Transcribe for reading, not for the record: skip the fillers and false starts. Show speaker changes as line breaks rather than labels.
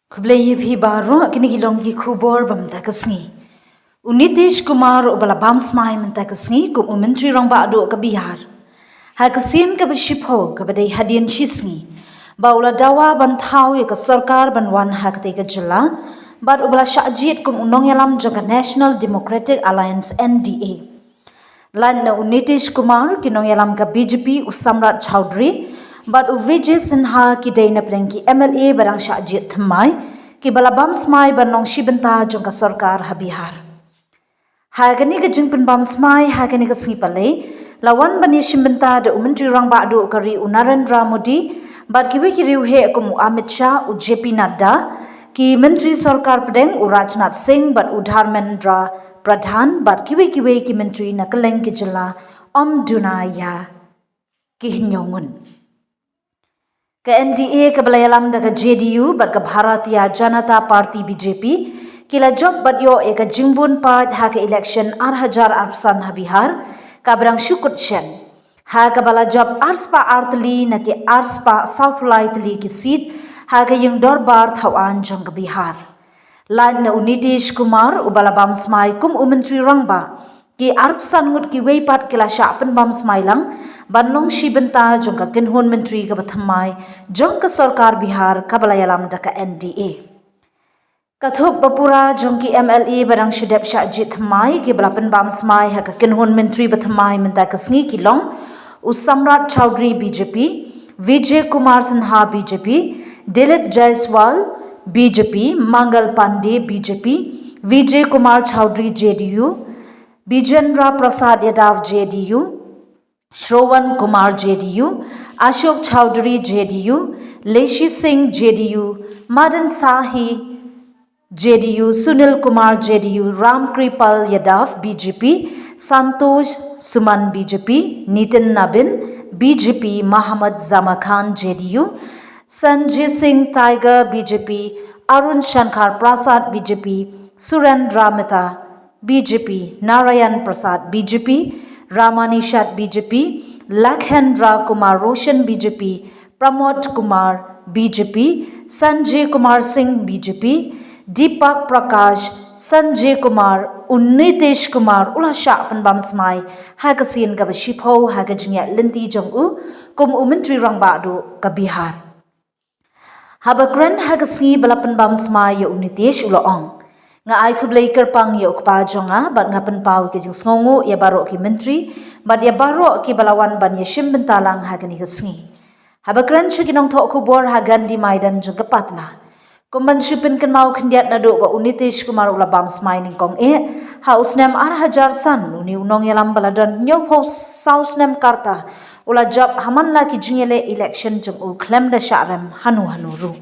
Kublai bhi baro kini gilong ki khubor bamta kasngi. Nitish Kumar ubala bams mai menta kasngi kum menteri rong ba adu ka Bihar. Ha kasin ka bishipho ka badai hadian shisngi. Ba ula dawa ban Thaw ya ka Sorkar ban wan ha ka tega jela. Ba ubala syajit kum unong yalam jangka National Democratic Alliance NDA. Lan na Nitish Kumar kinong yalam ka BJP Usamrat Chowdhury. But Vijay Sinha ki dayna prengki MLA barang syajit Thymmai ki balabam smai banong shibenta jong ka Sorkar ha Bihar. Hagani ka jingpen bam smai hagani ka snipale lawan bani shibenta de menteri rang ba do kari Narendra Modi but ki wiki riu he ko Amit Shah u JP Nadda ki menteri Sorkar pedeng u Rajnath Singh but u Dharmendra Pradhan but ki wiki menteri na keleng ki jela Dunaya ki hinyongun. Ke NDA ke balayalam da ke JDU bat ke Bharatiya Janata Party BJP kila job bat yo ke jingbun pat ha ke election 8,000 arsan ha Bihar ka berang syukut shen ha ke bala job arspa artli na ke arspa South Lightly ki seat ha ke yung dorbar Thawan jong ke Bihar lan na Nitish Kumar ubala bam smai kum menteri rangba ki arpsan ngut ki weipat kila syapen bam smai lang banlong shibenta jong ka kinhun menteri ka Thymmai jong ka Sorkar Bihar ka balayalam da ka NDA. Kathup bapura jong ki MLA barang shudep syajit Thymmai ki balapan bam smai ha ka kinhun menteri Thymmai menta ka sngi kilong Usamrat Chowdhury BJP, Vijay Kumar Sinha BJP, Dilip Jaiswal BJP, Mangal Pandey BJP, Vijay Kumar Chowdhury JDU, Bijendra Prasad Yadav JDU, Shravan Kumar JDU, Ashok Chowdhury JDU, Leshi Singh JDU, Madan Sahi JDU, Sunil Kumar JDU, Ram Kripal Yadav BJP, Santosh Suman BJP, Nitin Nabin BJP, Muhammad Zama Khan JDU, Sanjay Singh Tiger BJP, Arun Shankar Prasad BJP, Surendra Mehta BJP, Narayan Prasad BJP, Ramanishat BJP, Lakhendra Kumar Roshan BJP, Pramod Kumar BJP, Sanjay Kumar Singh BJP, Deepak Prakash, Sanjay Kumar, Nitish Kumar, ula sya penbam smai, hagasin ka bashipho, hagajnya linti jong kum menteri rang ba'du ka Bihar. Habakren hagasngi bala penbam smai ya Nitish ula ong. Nga ay kublay kerpang ya ukpa jonga bat nga penpau ke jing sngongu ya baro ki menteri bat ya baro ki balawan ban ya shimbentalang hagani gasngi. Habakran syakinong tok kubor hagan di maidan jeng kepatna. Kumban syupin kan mau kendiat na do ba Nitish Kumar ula bam smai ning kong ha usnem 8,000 san uni unong yalam baladan nyow ho sausnem karta ula job haman la ki jingele election jeng klem da syarem hanu ru.